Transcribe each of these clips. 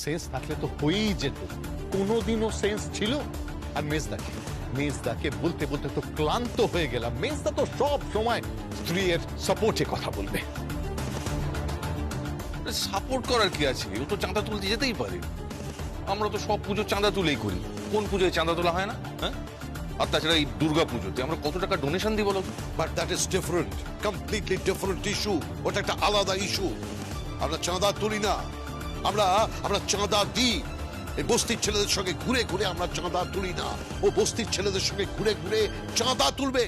Sense থাকলে তো হয়েই যেত, কোনোদিনও সেন্স ছিল? আর মেজদাকে বলতে বলতে তো ক্লান্ত হয়ে গেলাম। মেজদা তো সব সময় স্ত্রীর সাপোর্টে কথা বলবে। সাপোর্ট করার কি আছে, ও তো চাঁদা তুলতে যেতেই পারে। আমরা তো সব পুজো চাঁদা তুলেই করি, কোন পুজোয় চাঁদা তোলা হয় না? হ্যাঁ, আর তাছাড়া এই দুর্গা পুজোতে আমরা কত টাকা ডোনেশন দিই বলো? But that is different, completely different issue. ওটা একটা আলাদা ইস্যু। আমরা চাঁদা তুলি না, আমরা চাঁদা দিই। এই বস্তির ছেলেদের সঙ্গে ঘুরে ঘুরে আমরা চাঁদা তুলি না, ও বস্তির ছেলেদের সঙ্গে ঘুরে ঘুরে চাঁদা তুলবে।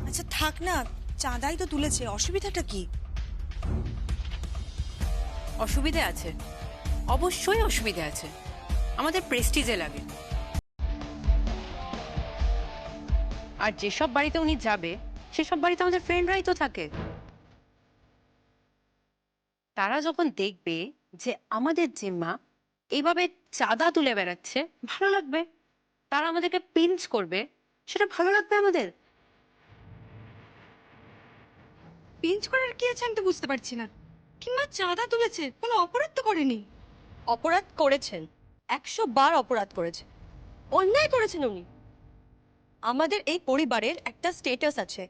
আচ্ছা থাক না, চাঁদাই তো তুলেছে, অসুবিধাটা কি? অসুবিধা আছে, অবশ্যই অসুবিধা আছে। আমাদের প্রেস্টিজে লাগে। আর যেসব বাড়িতে উনি যাবে সেসব বাড়িতে আমাদের ফ্রেন্ডরাই তো থাকে। তারা যখন দেখবে যে আমাদের জিম্মা এইভাবে চাঁদা তুলে বেড়াচ্ছে, ভালো লাগবে। তারা আমাদেরকে পিঞ্চ করবে, সেটা ভালো লাগবে আমাদের। পিঞ্চ করার কি আছে আমি তো বুঝতে পারছি না। কিংবা চাঁদা তুলেছে, কোনো অপরাধ তো করেনি। অপরাধ করেছেন, 100 বার অপরাধ করেছেন, অন্যায় করেছেন উনি। আমাদের এই পরিবারের একটা স্ট্যাটাস আছে,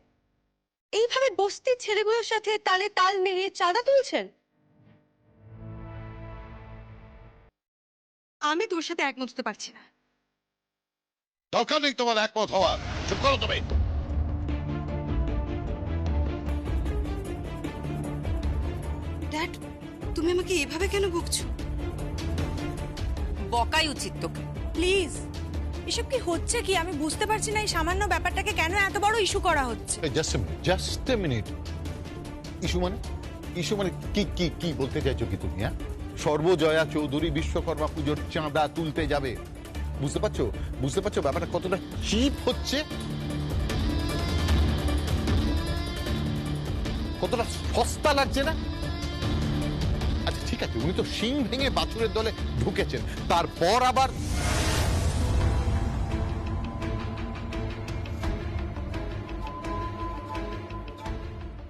এইভাবে বস্তির ছেলেগুলোর সাথে তালে তাল মিলিয়ে চাঁদা তুলছেন। আমি তোর সাথে একমত হতে পারছি না। দরকার নেই তোমার একমত হওয়ার, চুপ করো তুমি। ড্যাড, তুমি আমাকে এভাবে কেন বকছো? বকাই উচিত তোকে। প্লিজ, এসব কি হচ্ছে কি আমি বুঝতে পারছি না। এই সামান্য ব্যাপারটাকে কেন এত বড় ইস্যু করা হচ্ছে? Just a minute. ইস্যু মানে কি কি কি বলতে চাইছো কি তুমি? হ্যাঁ, সর্বজয়া চৌধুরী বিশ্বকর্মা পুজোর চাঁদা তুলতে যাবে। বুঝতে পারছো ব্যাপারটা কতটা চিপ হচ্ছে, কতটা সস্তা লাগছে না? আচ্ছা ঠিক আছে, উনি তো শিং ভেঙে বাছুরের দলে ঢুকেছেন, তারপর আবার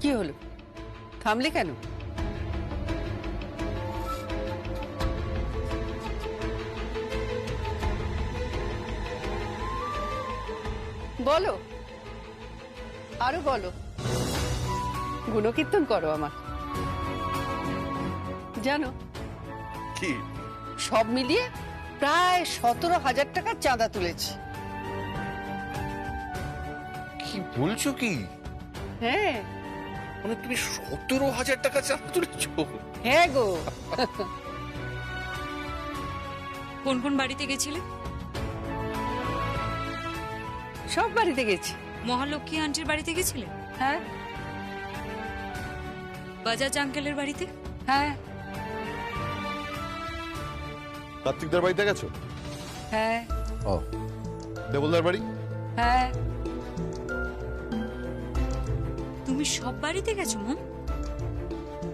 কি হলো, থামলে কেন? বলো, আরো বলো, গুণকীর্তন করো আমার। জানো কি সব মিলিয়ে প্রায় 17,000 টাকার চাঁদা তুলেছি। কি বলছো কি? হ্যাঁ মানে তুমি 17,000 টাকা চাঁদা তুলেছো? হ্যাঁ গো। কোন কোন বাড়িতে গেছিলে? সব বাড়িতে গেছি। মহালক্ষ্মী আন্টির বাড়িতে গেছিলে? হ্যাঁ বাজাজ আঙ্কেলের বাড়িতে? হ্যাঁ কার্তিকদার বাড়িতে গেছো? হ্যাঁ ও, দেবলদার বাড়ি? হ্যাঁ। তুমি সব বাড়িতে গেছো মা?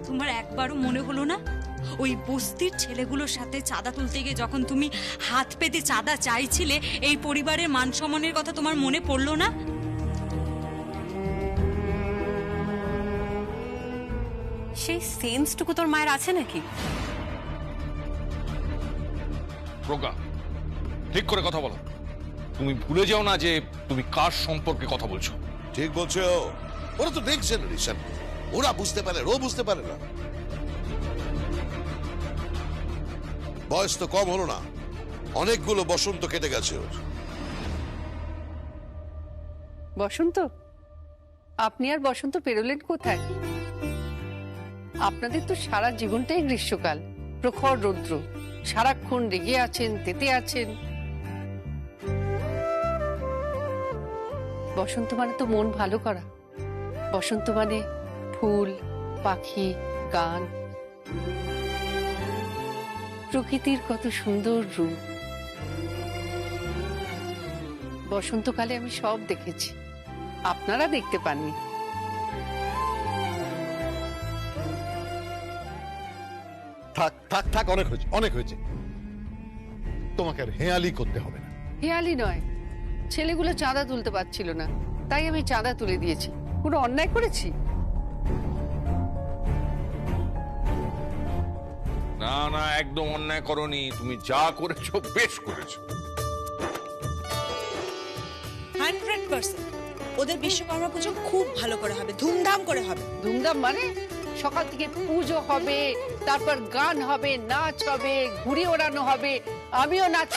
তোমার একবারও মনে হলো না ওই বস্তির ছেলেগুলোর সাথে চাঁদা তুলতে গিয়ে যখন তুমি হাত পেতে চাঁদা চাইছিলে, এই পরিবারের মান সম্মানের কথা তোমার মনে পড়লো না? সেই সেন্সটুকু তোর মায়ের আছে নাকি? প্রজ্ঞা, ঠিক করে কথা বলো। তুমি ভুলে যাও না যে তুমি কার সম্পর্কে কথা বলছো। ঠিক বলছো, ওরা তো নেক্সট জেনারেশন, ওরা বুঝতে পারে, ও বুঝতে পারে না। বয়স তো কম হলো না, অনেকগুলো বসন্ত কেটে গেছে ওর। বসন্ত? আপনি আর বসন্ত পেরোলেন কোথায়? আপনাদের তো সারা জীবনটাই গ্রীষ্মকাল, প্রখর রৌদ্র, সারাক্ষণ রেগে আছেন, তেতে আছেন। বসন্ত মানে তো মন ভালো করা। বসন্ত মানে ফুল, পাখি, গান, প্রকৃতির কত সুন্দর রূপ। বসন্তকালে আমি সব দেখেছি, আপনারা দেখতে পাননি। থাক থাক থাক, অনেক হয়েছে। তোমাকে আর হেয়ালি করতে হবে না। হেয়ালি নয়, ছেলেগুলো চাঁদা তুলতে পারছিল না, তাই আমি চাঁদা তুলে দিয়েছি। কোনো অন্যায় করেছি? না না, একদম অন্যায় করনি, তুমি যা করেছো বেশ করেছো। 100% ওদের বিশ্বকর্মা পুজো খুব ভালো করে হবে, ধুমধাম করে হবে। ধুমধাম মানে সকাল থেকে পুজো হবে, তারপর গান হবে, নাচ হবে, ঘুড়ি ওড়ানো হবে, আমিও নাচ।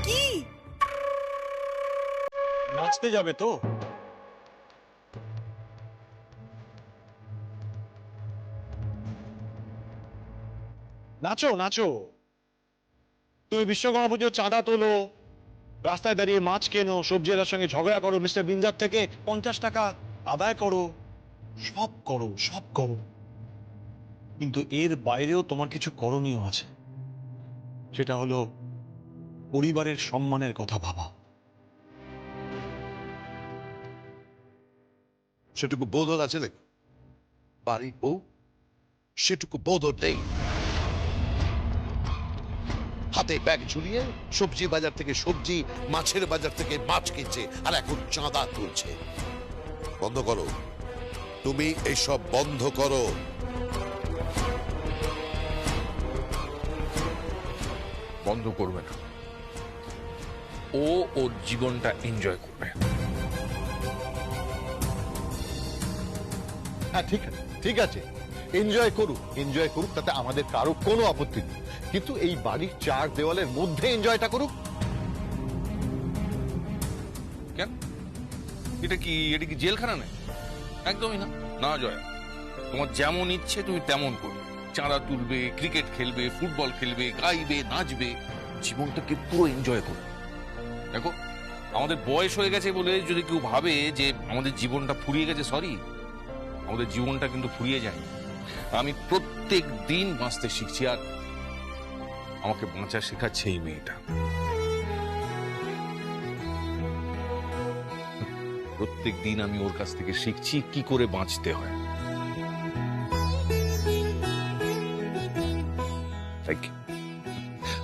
কি নাচতে যাবে তো? নাচো নাচো, তুমি বিশ্বকর্মা পুজোর চাঁদা তোলো, রাস্তায় দাঁড়িয়ে মাছ কেনো, সবজিওয়ালার সঙ্গে ঝগড়া করো, মিস্টার বিন্দার থেকে 50 টাকা আদায় করো, সব করো সব করো, কিন্তু এর বাইরেও তোমার কিছু করণীয় আছে। সেটা হলো পরিবারের সম্মানের কথা ভাবা। সেটুকু বোধ আছে নাকি? বাড়ির বউ সেটুকু বোধ নেই। হাতে ব্যাগ ঝুলিয়ে সবজি বাজার থেকে সবজি, মাছের বাজার থেকে মাছ কিনছে, আর এখন চাঁদা তুলছে। বন্ধ করো, তুমি এইসব বন্ধ করো। বন্ধ করবে না, ও ওর জীবনটা এনজয় করবে। হ্যাঁ ঠিক আছে, এনজয় করুক, তাতে আমাদের কারো কোনো আপত্তি নেই, কিন্তু এই বাড়ির চার দেওয়ালের মধ্যে এনজয়টা করুক। কেন? এটা কি জেলখানা নেই? একদমই না। না জয়া, তোমার যেমন ইচ্ছে তুমি তেমন করবে, চাঁদা তুলবে, ক্রিকেট খেলবে, ফুটবল খেলবে, গাইবে, নাচবে, জীবনটাকে পুরো এনজয় করবে। দেখো, আমাদের বয়স হয়ে গেছে বলে যদি কেউ ভাবে যে আমাদের জীবনটা ফুরিয়ে গেছে, সরি, আমাদের জীবনটা কিন্তু ফুরিয়ে যায়। আমি প্রত্যেক দিন বাঁচতে শিখছি, আর আমাকে বাঁচা শেখাচ্ছে এই মেয়েটা। প্রত্যেক দিন আমি ওর কাছ থেকে শিখছি কি করে বাঁচতে হয়।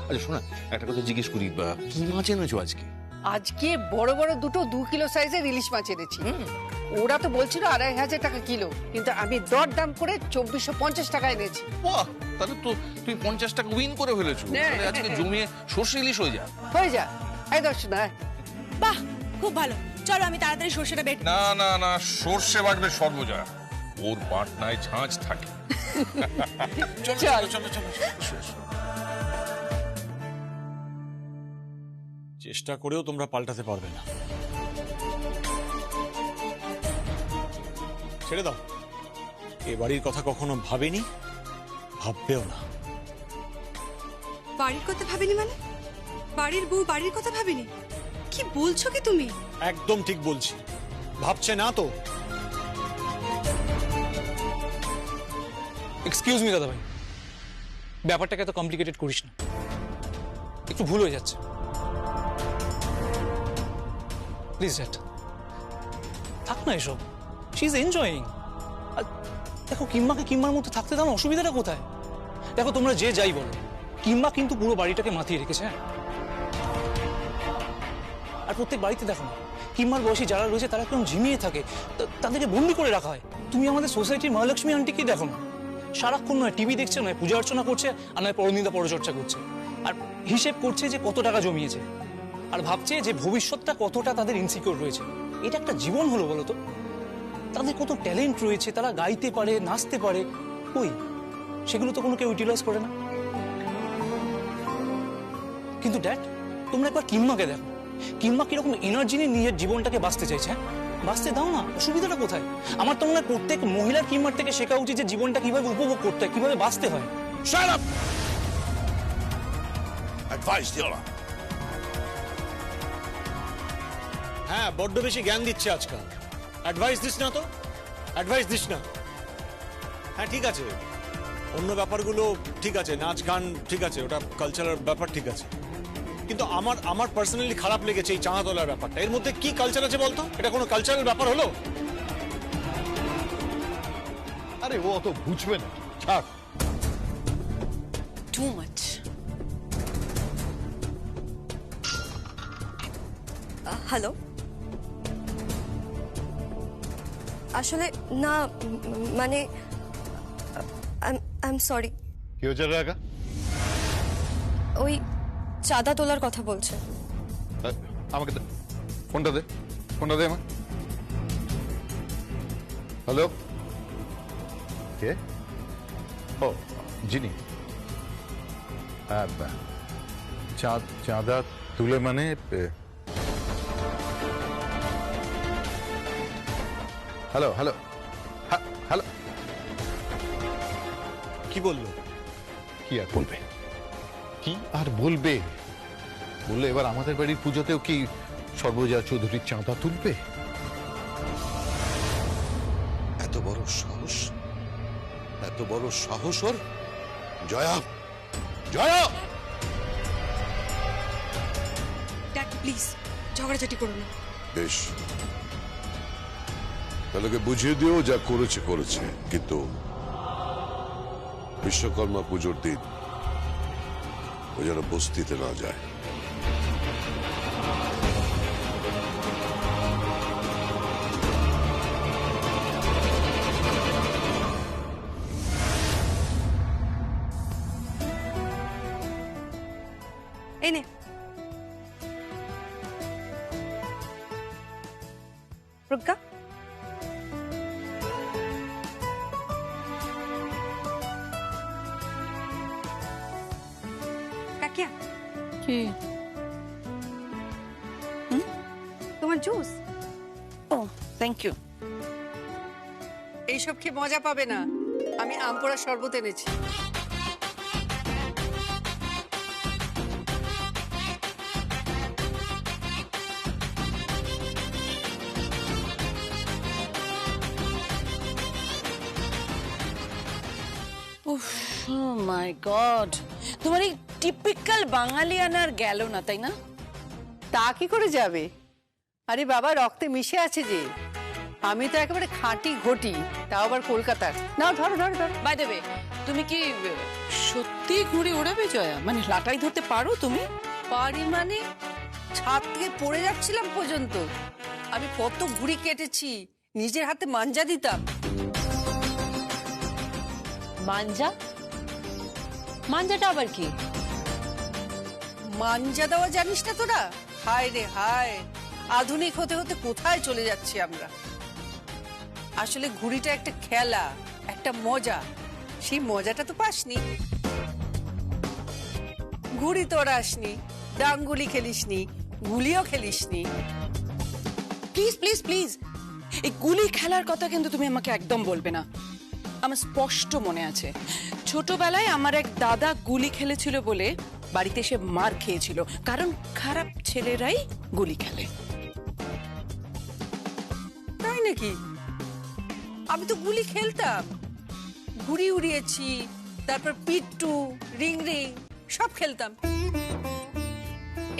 আচ্ছা শোনা, একটা কথা জিজ্ঞেস করি, কি মাছ এনেছো আজকে? আজকে বড় বড় দুটো 2 কিলো সাইজের ইলিশ মাছ এনেছি। ওরা তো বলছিল 2500 টাকা কিলো, কিন্তু আমি দর দাম করে 2450 টাকা এনেছি। বাহ, তাহলে তো তুমি 50 টাকা উইন করে ফেলেছো। তাহলে আজকে জমিয়ে সর্ষে ইলিশ হয়ে যা। এই দর্শনা। বাহ, খুব ভালো, চলো আমি তাড়াতাড়ি সর্ষেটা বেটে। না না না, সর্ষে বাটবে সর্বজয়া, ওর বাটনায় ঝাঁঝ থাকে। চলো চলো চলো চলো। চেষ্টা করেও তোমরা পাল্টাতে পারবে না। ছেড়ে দাও, এ বাড়ির কথা কখনো ভাবেনি, ভাববেও না। বাড়ির কথা ভাবিনি মানে? বাড়ির বউ বাড়ির কথা ভাবিনি? কি বলছো কি তুমি? একদম ঠিক বলছি, ভাবছে না তো। এক্সকিউজ মি দাদা ভাই, ব্যাপারটাকে এত কমপ্লিকেটেড করিস না, একটু ভুল হয়ে যাচ্ছে। প্লিজ ড্যাড, থাক না এসব, শি ইজ এনজয়িং। দেখো, কিম্মাকে কিম্মার মধ্যে থাকতে দাও না, অসুবিধাটা কোথায়? দেখো, তোমরা যে যাই বলো, কিম্মা কিন্তু পুরো বাড়িটাকে মাতিয়ে রেখেছে। হ্যাঁ, আর প্রত্যেক বাড়িতে দেখো না, কিম্মার বয়সী যারা রয়েছে তারা কেমন ঝিমিয়ে থাকে, তাদেরকে বন্দি করে রাখা হয়। তুমি আমাদের সোসাইটির মহালক্ষ্মী আন্টিকে দেখো না, সারাক্ষণ নয় টিভি দেখছে, নয় পূজা অর্চনা করছে, আর নয় পরনিন্দা পরচর্চা করছে, আর হিসেব করছে যে কত টাকা জমিয়েছে, আর ভাবছে যে ভবিষ্যৎটা কতটা তাদের ইনসিকিউর রয়েছে। এটা একটা জীবন হলো বলো তো? তাদের কত ট্যালেন্ট রয়েছে, তারা গাইতে পারে, নাচতে পারে, কই সেগুলো তো কোনো কেউ ইউটিলাইজ করে না। কিন্তু ড্যাড, তোমরা একবার কিম্মাকে দেখো, কিম্মা কিরকম এনার্জি নিয়ে নিজের জীবনটাকে বাঁচতে চাইছে। বাঁচতে দাও না, অসুবিধাটা কোথায়? আমার তো মনে হয় প্রত্যেক মহিলার কিম্মার থেকে শেখা উচিত যে জীবনটা কিভাবে উপভোগ করতে হয়, কিভাবে বাঁচতে হয়। Shut up! Advice দিও না। হ্যাঁ, বড্ড বেশি জ্ঞান দিচ্ছে আজকাল। অ্যাডভাইস দিস না তো, অ্যাডভাইস দিস না। হ্যাঁ ঠিক আছে, অন্য ব্যাপারগুলো ঠিক আছে, নাচ গান ঠিক আছে, ওটা কালচারাল ব্যাপার ঠিক আছে, কিন্তু আমার পার্সোনালি খারাপ লেগেছে এই চাঁদা তোলার ব্যাপারটা। এর মধ্যে কি কালচার আছে বলতো? এটা কোনো কালচারাল ব্যাপার হলো? আরে ও অত বুঝবে না, ছাড়। Too much. হ্যালো, আসলে না মানে আই এম সরি, কি হয়েছে রাগা? ওই চাঁদা তোলার কথা বলছে। আমাকে দে ফোনটা, দে ফোনটা, দে আমার। হ্যালো, কে? ও জিনি, চাঁদা তুলে মানে হ্যালো হ্যালো হ্যালো, কি বললো? কি আর বলবে, কি আর বলবে? বললে এবার আমাদের বাড়ির পুজোতেও কি সর্বজয়া চৌধুরীর চাঁদা তুলবে? এত বড় সাহস, এত বড় সাহস ওর! জয়া, জয়া! ড্যাড প্লিজ ঝগড়াঝাটি করো না। বেশ, তাহলে ওকে বুঝিয়ে দিও, যা করেছে করেছে, কিন্তু বিশ্বকর্মা পুজোর দিন ও যেন বস্তিতে না যায়। এই নে, প্রজ্ঞা কাকিয়া, কি? তোমার জুস। O thank you. এইসব খেয়ে মজা পাবে না, আমি আম পোড়া শরবত এনেছি। মাই গড, তোমার এই টিপিক্যাল বাঙালিয়ানা আর গেল না, তাই না? তা কি করে যাবে? আরে বাবা, রক্তে মিশে আছে যে। আমি তো একেবারে খাঁটি ঘটি, তাও আবার কলকাতার। নাও ধরো ধরো ধরো। বাই দ্য ওয়ে, তুমি কি সত্যি ঘুড়ি ওড়াবে জয়া? মানে লাটাই ধরতে পারো তুমি? পারি মানে? ছাদ থেকে পড়ে যাচ্ছিলাম পর্যন্ত। আমি কত ঘুড়ি কেটেছি, নিজের হাতে মাঞ্জা দিতাম। মাঞ্জা? মাঞ্জাটা আবার কি? মাঞ্জা দেওয়া জানিস না তোরা? হায় রে হায়, আধুনিক হতে হতে কোথায় চলে যাচ্ছি আমরা। আসলে ঘুড়িটা একটা খেলা, একটা মজা। সেই মজাটা তো পাসনি। ঘুড়ি তো আসনি, ডাঙ্গুলি খেলিসনি, গুলিও খেলিসনি। প্লিজ প্লিজ প্লিজ, এই গুলি খেলার কথা কিন্তু তুমি আমাকে একদম বলবে না। আমার স্পষ্ট মনে আছে, ছোটবেলায় আমার এক দাদা গুলি খেলেছিল বলে বাড়িতে এসে মার খেয়েছিল, কারণ খারাপ ছেলেরাই গুলি খেলে। তাই নাকি? আমি তো গুলি খেলতাম, ঘুড়ি উড়িয়েছি, তারপর পিট্টু, রিং রিং সব খেলতাম।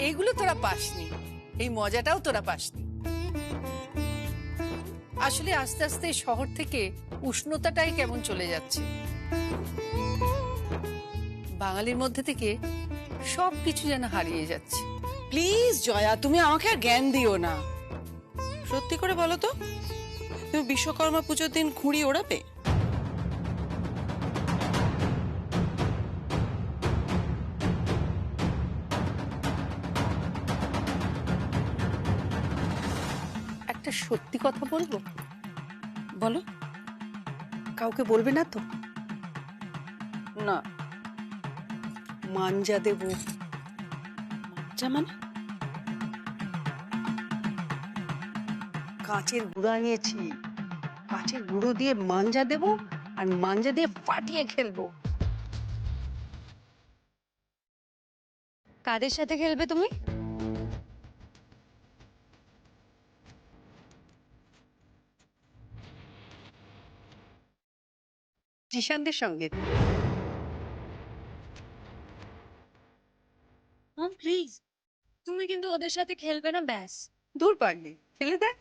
এইগুলো তোরা পাসনি, এই মজাটাও তোরা পাসনি। আসলে আস্তে আস্তে শহর থেকে উষ্ণতাটাই কেমন চলে যাচ্ছে। বাঙালির মধ্যে থেকে সবকিছু যেন হারিয়ে যাচ্ছে। প্লিজ জয়া, তুমি আমাকে আর জ্ঞান দিও না। সত্যি করে বলো তো, তুমি বিশ্বকর্মা পুজোর দিন ঘুড়ি ওড়াবে? একটা সত্যি কথা বলবো? বলো। কাউকে বলবে না তো? না। মাঞ্জা দেব। মাঞ্জা মানে? কাঁচের গুঁড়া নিয়েছি, কাঁচের গুঁড়ো দিয়ে মাঞ্জা দেব, আর মাঞ্জা দিয়ে ফাটিয়ে খেলবো। কাদের সাথে খেলবে তুমি? জিশানদের সঙ্গে। মম প্লিজ, তুমি কিন্তু ওদের সাথে খেলবে না, ব্যাস। দূর পারলি, খেলে দেখ।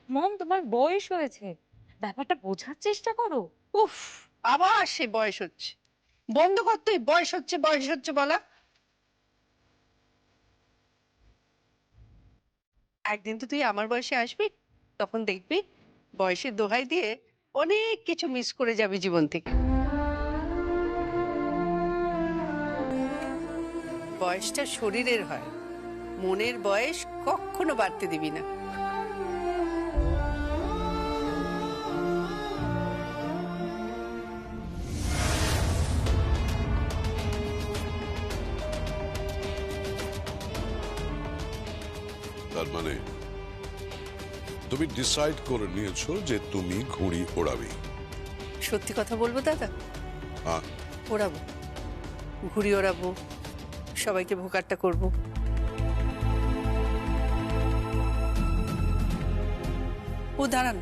মম, তোমার বয়স হয়েছে, ব্যাপারটা বোঝার চেষ্টা করো। উফ, আবার সে বয়স হচ্ছে। বন্ধ কর তুই বয়স হচ্ছে বলা। একদিন তো তুই আমার বয়সে আসবি, তখন দেখবি বয়সের দোহাই দিয়ে অনেক কিছু মিস করে যাবে জীবন থেকে। বয়সটা শরীরের হয়, মনের বয়স কখনো বাড়তে দিবি না। তার মানে তুমি ডিসাইড করে নিয়েছো যে তুমি ঘুড়ি ওড়াবে? সত্যি কথা বলবো দাদা, হ্যাঁ, ওড়াবো, ঘুড়ি ওড়াবো, সবাইকে ভোকারটা করবো। ও দাঁড়ান,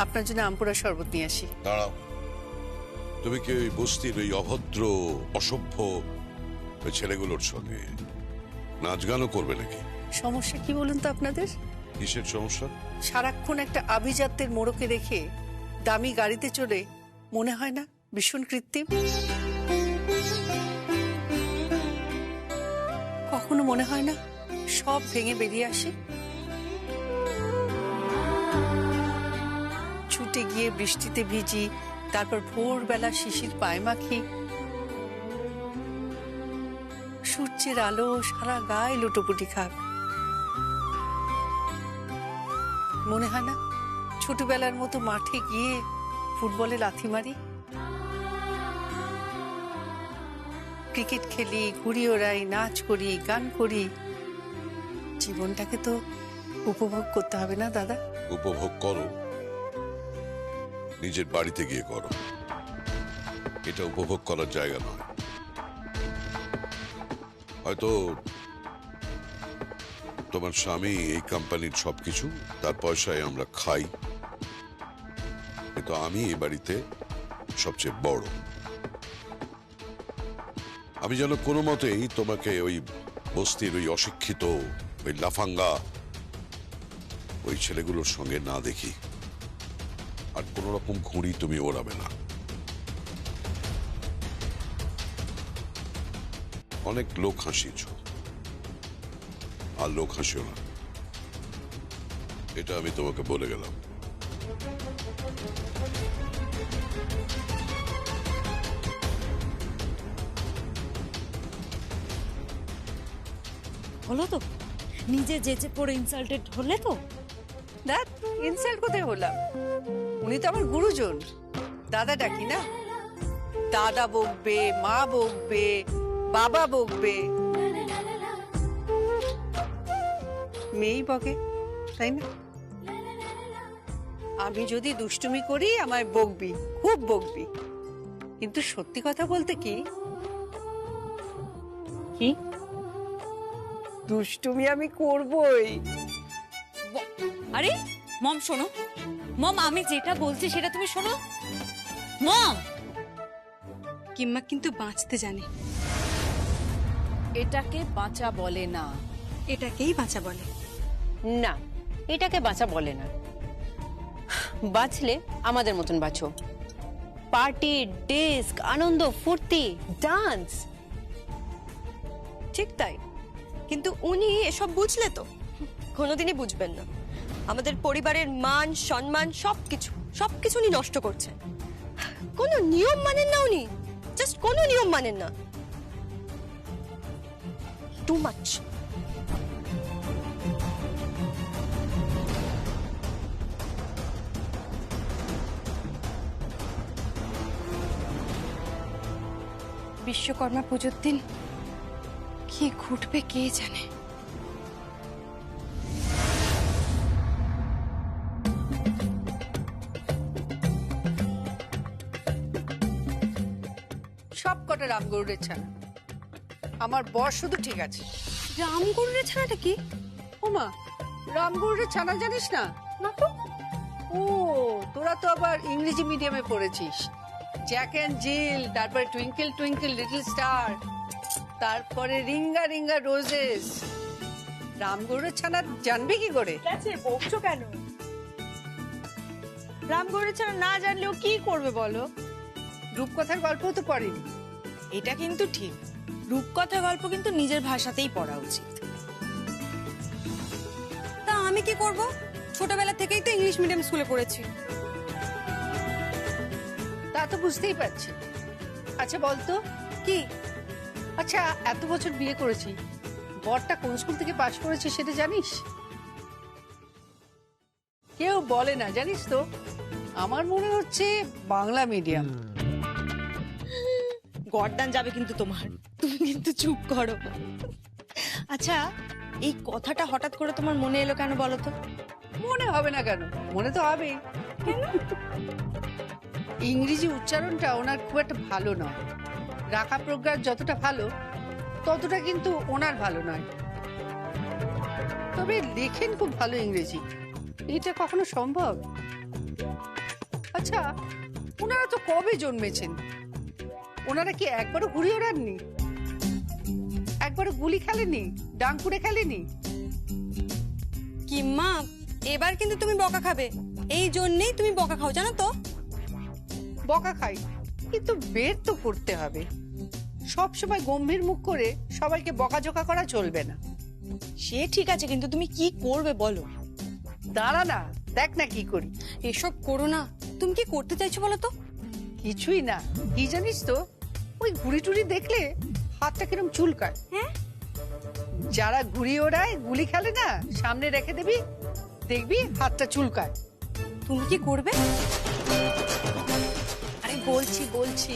আপনার জন্য আমপুরা শরবত নিয়ে আসি। দাঁড়াও, তুমি কি ওই বস্তির ওই অভদ্র অসভ্য ওই ছেলেগুলোর সঙ্গে নাচ গানও করবে নাকি? সমস্যা কি বলুন তো আপনাদের? কিসের সমস্যা? সারাক্ষণ একটা আভিজাত্যের মোড়কে রেখে দামি গাড়িতে চড়ে মনে হয় না ভীষণ কৃত্রিম? কখনো মনে হয় না সব ভেঙে বেরিয়ে আসে? ছুটে গিয়ে বৃষ্টিতে ভিজি, তারপর ভোরবেলা শিশির পায়ে মাখি, সূর্যের আলো সারা গায়ে লুটোপুটি খাক। মনে হয় না ছোটবেলার মতো মাঠে গিয়ে ফুটবলে লাথি মারি, ক্রিকেট খেলি, ঘুড়ি ওড়াই, নাচ করি, গান করি। জীবনটাকে তো উপভোগ করতে হবে না দাদা? উপভোগ করো, নিজের বাড়িতে গিয়ে করো। এটা উপভোগ করার জায়গা নয়। হয়তো তোমার স্বামী এই কোম্পানির সবকিছু, তার পয়সায় আমরা খাই, কিন্তু আমি এই বাড়িতে সবচেয়ে বড়। আমি যেন কোনো মতেই তোমাকে ওই বস্তির ওই অশিক্ষিত ওই লাফাঙ্গা ওই ছেলেগুলোর সঙ্গে না দেখি। আর কোন রকম ঘুড়ি তুমি ওড়াবে না। অনেক লোক হাসিয়েছ, আর লোক হাসিও না, এটা আমি তোমাকে বলে গেলাম। হলো তো? নিজে যেচে পড়ে ইনসাল্টেড হলে তো? দেখ, ইনসাল্ট কোথায় হলাম? উনি তো আমার গুরুজন, দাদা ডাকি না। দাদা বকবে, মা বকবে, বাবা বকবে, মেয়েই বকে, তাই না? আমি যদি দুষ্টুমি করি আমায় বকবি, খুব বকবি, কিন্তু সত্যি কথা বলতে কি কি দুষ্টুমি আমি করবই। আরে মম শোনো, মম আমি যেটা বলছি সেটা তুমি শোনো। মম, কিম্মা কিন্তু বাঁচতে জানে। এটাকে বাঁচা বলে না। এটাকেই বাঁচা বলে। না, এটাকে বাঁচা বলে না। বাঁচলে আমাদের মতন বাঁচো। পার্টি, ডিস্ক, আনন্দ, ফুর্তি, ডান্স। ঠিক তাই, কিন্তু উনি এসব বুঝলে তো? কোনোদিনই বুঝবেন না। আমাদের পরিবারের মান সম্মান সবকিছু উনি নষ্ট করছেন। কোনো নিয়ম মানেন না উনি, জাস্ট কোনো নিয়ম মানেন না। Too much. বিশ্বকর্মা পুজোর দিন কি ঘটবে কে জানে। সব কটা রামগরুড়ের ছানা। আমার বর শুধু ঠিক আছে। রামগরুড়ের ছানাটা কি? ওমা, রামগরুড়ের ছানা জানিস না? না তো। ও, তোরা তো আবার ইংরেজি মিডিয়ামে পড়েছিস। জ্যাক এন্ড জিল, তারপরে টুইঙ্কেল টুইঙ্কেল লিটল স্টার, তারপরে রিঙ্গা রিঙ্গা রোজেস। রামগরুড়ের ছানা জানবি কি করে? বকছো কেন? রামগরুড়ের ছানা না জানলেও কি করবে বলো? রূপকথার গল্প তো পড়েনি। এটা কিন্তু ঠিক, রূপকথা গল্প কিন্তু নিজের ভাষাতেই পড়া উচিত। তা আমি কি করব? ছোটবেলা থেকেই তো ইংরেজি ইংলিশ মিডিয়াম স্কুলে পড়েছি। তা তো বুঝতেই পারছি। আচ্ছা বলতো কি, আচ্ছা এত বছর বিয়ে করেছি, বরটা কোন স্কুল থেকে পাশ করেছে সেটা জানিস? কেউ বলে না জানিস তো, আমার মনে হচ্ছে বাংলা মিডিয়াম। গর্দান যাবে কিন্তু তোমার, তুমি কিন্তু চুপ করো। আচ্ছা এই কথাটা হঠাৎ করে তোমার মনে এলো কেন বলো তো? মনে হবে না কেন, মনে তো হবেই। ইংরেজি উচ্চারণটা ওনার খুব একটা ভালো নয়। রাখা প্রজ্ঞার যতটা ভালো ততটা কিন্তু ওনার ভালো নয়। তবে লেখেন খুব ভালো ইংরেজি, এটা কখনো সম্ভব? আচ্ছা ওনারা তো কবে জন্মেছেন? ওনারা কি একবারও ঘুড়ি ওড়াননি? একবারও গুলি খেলেনি? ডাংকুড়ে খেলেনি? কিম্মা এবার কিন্তু তুমি বকা খাবে, এই জন্যেই তুমি বকা খাও জানো তো। বকা খাই, কিন্তু বের তো করতে হবে। সব সময় গম্ভীর মুখ করে সবাইকে বকাঝোকা করা চলবে না। সে ঠিক আছে, কিন্তু তুমি কি করবে বলো? দাঁড়া না, দেখ না কি করি। এসব করো না। তুমি কি করতে চাইছো বলো তো? কিছুই না। কি জানিস তো, ওই ঘুড়ি টুড়ি দেখলে হাতটা কিরম চুলকায়। হ্যাঁ, যারা ঘুড়ি ওড়ায় গুলি খেলে না, সামনে রেখে দিবি, দেখবি হাতটা চুলকায়। তুমি কি করবে? আরে বলছি